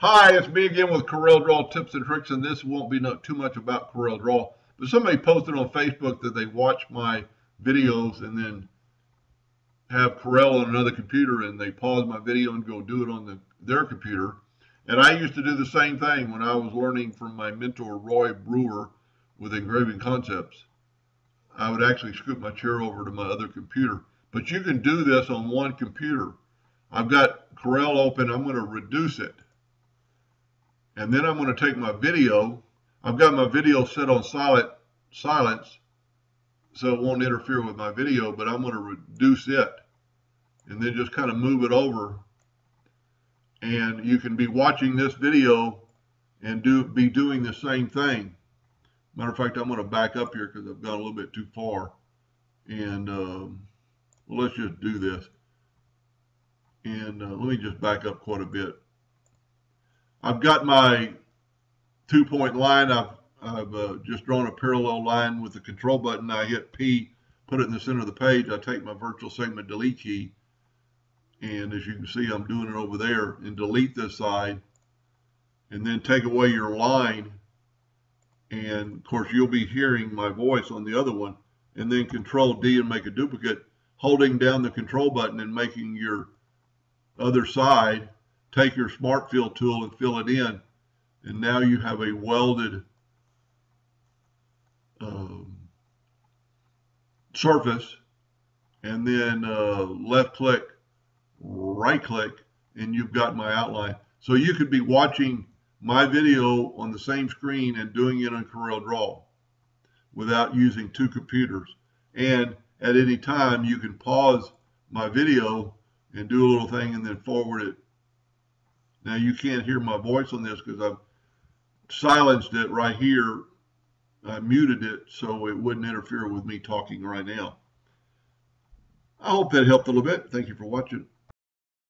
Hi, it's me again with Corel Draw tips and tricks, and this won't be too much about Corel Draw. But somebody posted on Facebook that they watch my videos and then have Corel on another computer, and they pause my video and go do it on their computer. And I used to do the same thing when I was learning from my mentor Roy Brewer with Engraving Concepts. I would actually scoot my chair over to my other computer. But you can do this on one computer. I've got Corel open. I'm going to reduce it. And then I'm going to take my video. I've got my video set on silence, so it won't interfere with my video, but I'm going to reduce it and then just kind of move it over. And you can be watching this video and be doing the same thing. Matter of fact, I'm going to back up here because I've gone a little bit too far. And well, let's just do this. And let me just back up quite a bit. I've got my 2-point line. I've just drawn a parallel line with the control button. I hit P, put it in the center of the page. I take my virtual segment delete key, and as you can see, I'm doing it over there, and delete this side, and then take away your line, and of course you'll be hearing my voice on the other one, and then Control D and make a duplicate, holding down the control button and making your other side. Take your Smart Fill tool and fill it in, and now you have a welded surface. And then left click, right click, and you've got my outline. So you could be watching my video on the same screen and doing it on Corel Draw without using two computers. And at any time you can pause my video and do a little thing and then forward it. Now you can't hear my voice on this because I've silenced it right here. I muted it so it wouldn't interfere with me talking right now. I hope that helped a little bit. Thank you for watching.